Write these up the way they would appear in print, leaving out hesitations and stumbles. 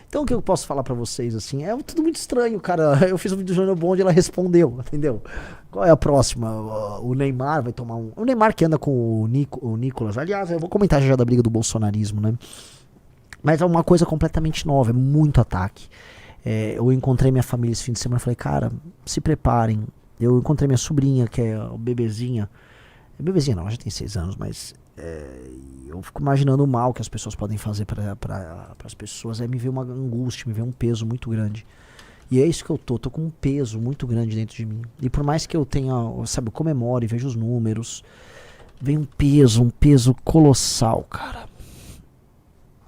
Então o que eu posso falar pra vocês, assim, é tudo muito estranho, cara. Eu fiz um vídeo do Júnior Bond e ela respondeu, entendeu? Qual é a próxima? O Neymar vai tomar um... O Neymar que anda com o Nicolas. Aliás, eu vou comentar já da briga do bolsonarismo, né? Mas é uma coisa completamente nova, é muito ataque. Eu encontrei minha família esse fim de semana e falei, cara, se preparem. Eu encontrei minha sobrinha, que é o bebezinha. Bebezinha não, ela já tem 6 anos, mas eu fico imaginando o mal que as pessoas podem fazer para as pessoas. Aí me veio uma angústia, me veio um peso muito grande. E é isso que eu tô com um peso muito grande dentro de mim. E por mais que eu tenha, sabe, eu comemore, vejo os números, vem um peso colossal, cara.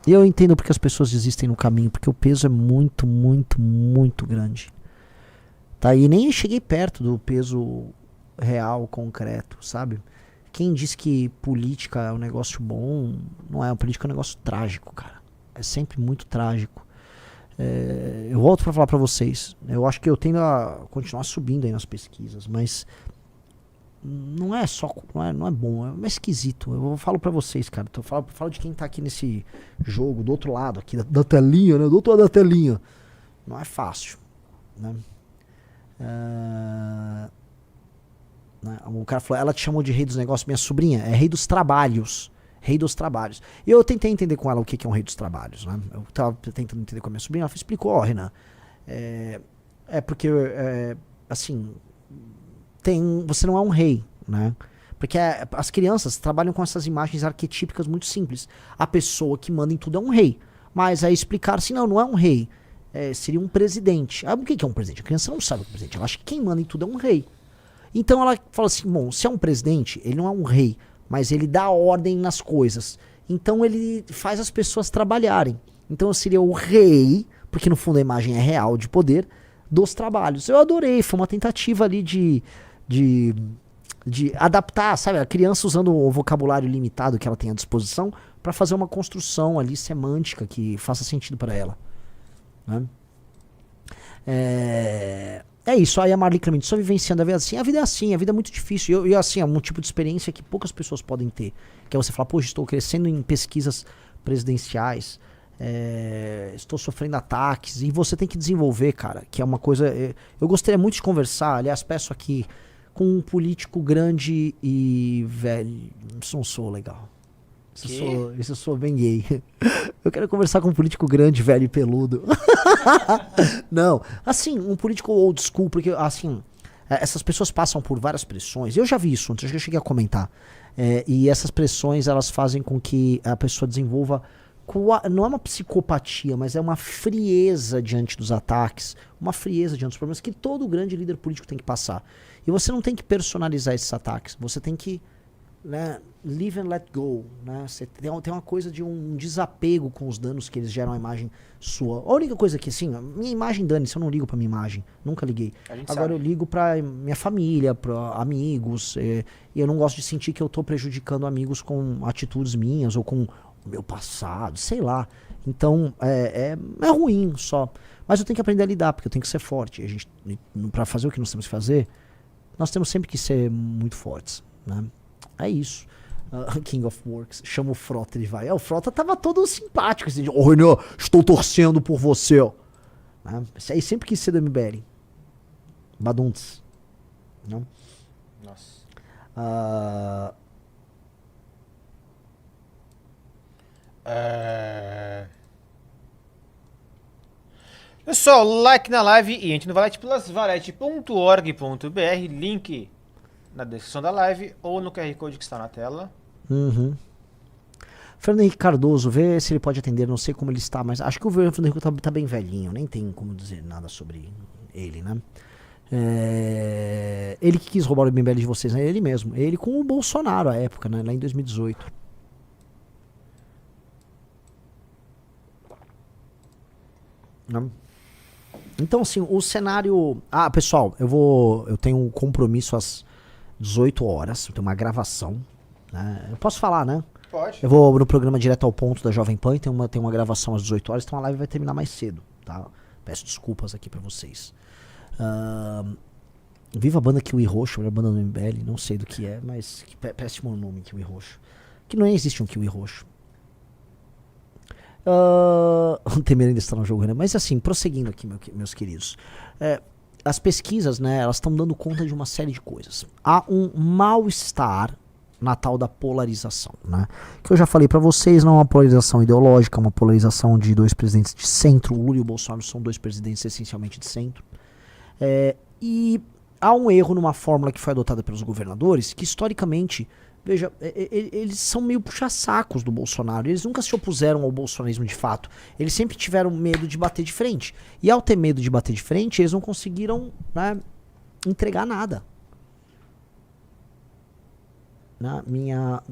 E eu entendo porque as pessoas desistem no caminho, porque o peso é muito, muito, muito grande. Tá? E nem cheguei perto do peso real, concreto, sabe? Quem diz que política é um negócio bom, não é. Política é um negócio trágico, cara. É sempre muito trágico. Eu volto pra falar pra vocês. Eu acho que eu tendo a continuar subindo aí nas pesquisas, mas não é só, não é bom, é esquisito. Eu falo pra vocês, cara. Eu falo de quem tá aqui nesse jogo, do outro lado aqui, da telinha, né? Do outro lado da telinha. Não é fácil, né? Né? O cara falou, ela te chamou de rei dos negócios, minha sobrinha, é rei dos trabalhos. Rei dos trabalhos. E eu tentei entender com ela o que é um rei dos trabalhos, né? Eu tava tentando entender com a minha sobrinha, ela explicou, ó, Renan, porque, assim, você não é um rei, né? Porque as crianças trabalham com essas imagens arquetípicas muito simples. A pessoa que manda em tudo é um rei. Mas aí explicar assim, não é um rei. Seria um presidente. O que é um presidente? A criança não sabe o que é um presidente. Ela acha que quem manda em tudo é um rei. Então ela fala assim, bom, se é um presidente, ele não é um rei, mas ele dá ordem nas coisas. Então ele faz as pessoas trabalharem. Então eu seria o rei, porque no fundo a imagem é real de poder, dos trabalhos. Eu adorei, foi uma tentativa ali de adaptar, sabe, a criança usando o vocabulário limitado que ela tem à disposição para fazer uma construção ali semântica que faça sentido para ela. Né? É isso, aí a Marli Clemente, só vivenciando a vida assim. A vida é assim, a vida é muito difícil. E assim, é um tipo de experiência que poucas pessoas podem ter. Que é você falar, poxa, estou crescendo em pesquisas presidenciais, estou sofrendo ataques, e você tem que desenvolver, cara, que é uma coisa... eu gostaria muito de conversar, aliás, peço aqui, com um político grande e velho. Isso não sou legal. Isso eu sou bem gay. Eu quero conversar com um político grande, velho e peludo. Não, assim, um político old school, porque assim, essas pessoas passam por várias pressões. Eu já vi isso antes, eu cheguei a comentar. E essas pressões, elas fazem com que a pessoa desenvolva, não é uma psicopatia, mas é uma frieza diante dos ataques, uma frieza diante dos problemas que todo grande líder político tem que passar. E você não tem que personalizar esses ataques, você tem que, né, live and let go, né? Você tem uma coisa de um desapego com os danos que eles geram à imagem sua. A única coisa que, assim, minha imagem dane-se, eu não ligo pra minha imagem, nunca liguei. Agora eu ligo pra minha família, pra amigos, e eu não gosto de sentir que eu tô prejudicando amigos com atitudes minhas ou com o meu passado, sei lá. Então, é ruim só. Mas eu tenho que aprender a lidar, porque eu tenho que ser forte. A gente, pra fazer o que nós temos que fazer, nós temos sempre que ser muito fortes, né? É isso. King of Works. Chama o Frota, ele vai. O Frota tava todo simpático. Assim, Renan, estou torcendo por você. Né? Esse aí sempre quis ser do MBL. Badunts. Não? Nossa. Pessoal, like na live e entre no valete+valete.org.br, link na descrição da live ou no QR Code que está na tela. Fernando Henrique Cardoso, vê se ele pode atender, não sei como ele está, mas acho que o Fernando Henrique tá bem velhinho, nem tem como dizer nada sobre ele, né? Ele que quis roubar o MBL de vocês, né? Ele mesmo. Ele com o Bolsonaro à época, né? Lá em 2018. Não. Então, assim, o cenário... pessoal, eu tenho um compromisso às 18 horas, eu tenho uma gravação, né? Eu posso falar, né? Pode. Eu vou no programa Direto ao Ponto da Jovem Pan, tem uma gravação às 18 horas, então a live vai terminar mais cedo, tá? Peço desculpas aqui pra vocês. Viva a banda Kiwi Roxo, a banda do MBL, não sei do que é, mas que péssimo nome, Kiwi Roxo. Que não existe um Kiwi Roxo. O Temer ainda está no jogo, né? Mas assim, prosseguindo aqui, meus queridos. As pesquisas, né, elas estão dando conta de uma série de coisas. Há um mal-estar na tal da polarização, né? Que eu já falei pra vocês, não é uma polarização ideológica, é uma polarização de dois presidentes de centro. O Lula e o Bolsonaro são dois presidentes essencialmente de centro. E há um erro numa fórmula que foi adotada pelos governadores, que historicamente, veja, eles são meio puxa-sacos do Bolsonaro. Eles nunca se opuseram ao bolsonarismo de fato. Eles sempre tiveram medo de bater de frente. E ao ter medo de bater de frente, eles não conseguiram, né, entregar nada. Na minha...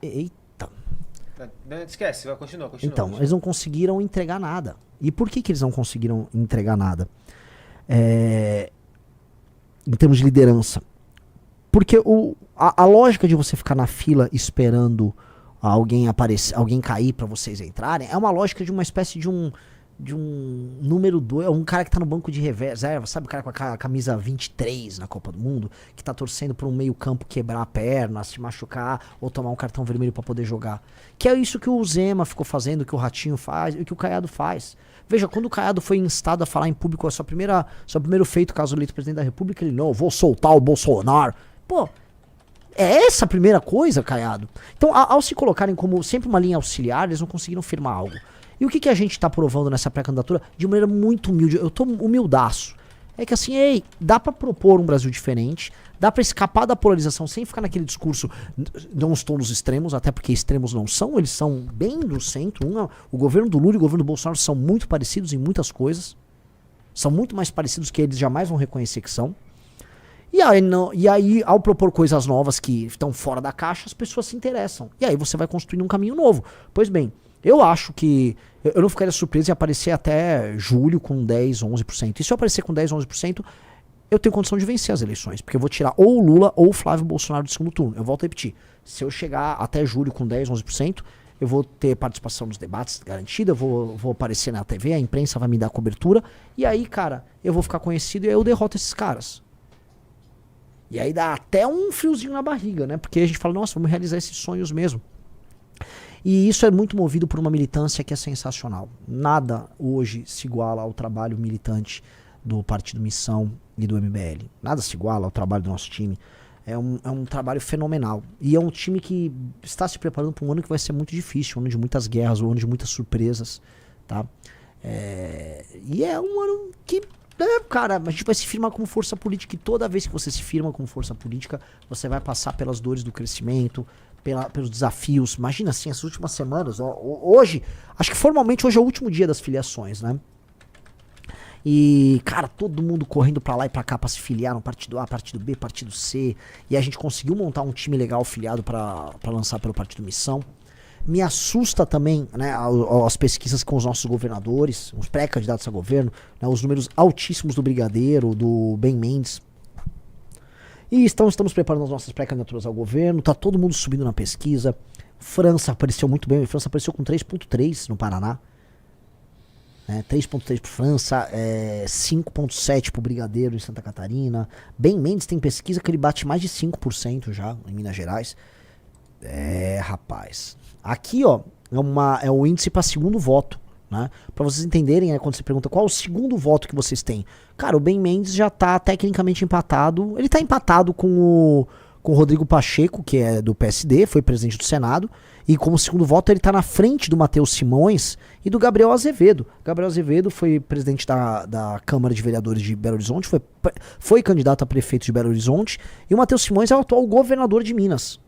Eita. Não, esquece, vai, continua. Então, eles não conseguiram entregar nada. E por que eles não conseguiram entregar nada? Em termos de liderança. Porque a lógica de você ficar na fila esperando alguém aparecer, alguém cair pra vocês entrarem, é uma lógica de uma espécie de um número 2, um cara que tá no banco de reserva, sabe? O cara com a camisa 23 na Copa do Mundo, que tá torcendo por um meio campo quebrar a perna, se machucar, ou tomar um cartão vermelho pra poder jogar. Que é isso que o Zema ficou fazendo, que o Ratinho faz, e que o Caiado faz. Veja, quando o Caiado foi instado a falar em público, seu primeiro feito, caso eleito presidente da República, ele, não, vou soltar o Bolsonaro. Pô, é essa a primeira coisa, Caiado? Então, ao se colocarem como sempre uma linha auxiliar, eles não conseguiram firmar algo. E o que a gente tá provando nessa pré-candidatura de maneira muito humilde? Eu tô humildaço. É que assim, dá pra propor um Brasil diferente, dá pra escapar da polarização sem ficar naquele discurso, não estou nos extremos, até porque extremos não são, eles são bem do centro. O governo do Lula e o governo do Bolsonaro são muito parecidos em muitas coisas. São muito mais parecidos que eles jamais vão reconhecer que são. E aí, ao propor coisas novas que estão fora da caixa, as pessoas se interessam. E aí você vai construindo um caminho novo. Pois bem, eu acho que eu não ficaria surpreso em aparecer até julho com 10, 11%. E se eu aparecer com 10, 11%, eu tenho condição de vencer as eleições. Porque eu vou tirar ou o Lula ou o Flávio Bolsonaro do segundo turno. Eu volto a repetir. Se eu chegar até julho com 10, 11%, eu vou ter participação nos debates garantida, eu vou aparecer na TV, a imprensa vai me dar cobertura. E aí, cara, eu vou ficar conhecido e aí eu derroto esses caras. E aí dá até um friozinho na barriga, né? Porque a gente fala, nossa, vamos realizar esses sonhos mesmo. E isso é muito movido por uma militância que é sensacional. Nada hoje se iguala ao trabalho militante do Partido Missão e do MBL. Nada se iguala ao trabalho do nosso time. É um trabalho fenomenal. E é um time que está se preparando para um ano que vai ser muito difícil, um ano de muitas guerras, um ano de muitas surpresas, tá? E é um ano que... cara, a gente vai se firmar como força política e toda vez que você se firma como força política, você vai passar pelas dores do crescimento, pelos desafios. Imagina assim, essas últimas semanas, hoje, acho que formalmente hoje é o último dia das filiações, né? E, cara, todo mundo correndo pra lá e pra cá pra se filiar no partido A, partido B, partido C. E a gente conseguiu montar um time legal filiado pra lançar pelo Partido Missão. Me assusta também, né, as pesquisas com os nossos governadores, os pré-candidatos a governo, né, os números altíssimos do Brigadeiro, do Ben Mendes. E estamos preparando as nossas pré-candidaturas ao governo, tá todo mundo subindo na pesquisa. França apareceu muito bem, França apareceu com 3.3 no Paraná. 3.3 pro França, 5.7 pro Brigadeiro em Santa Catarina. Ben Mendes tem pesquisa que ele bate mais de 5% já em Minas Gerais. Rapaz. Aqui, ó, é o índice para segundo voto, né? Para vocês entenderem, quando você pergunta qual é o segundo voto que vocês têm. Cara, o Ben Mendes já tá tecnicamente empatado. Ele tá empatado com o Rodrigo Pacheco, que é do PSD, foi presidente do Senado. E como segundo voto, ele tá na frente do Matheus Simões e do Gabriel Azevedo. Gabriel Azevedo foi presidente da Câmara de Vereadores de Belo Horizonte, foi candidato a prefeito de Belo Horizonte. E o Matheus Simões é o atual governador de Minas.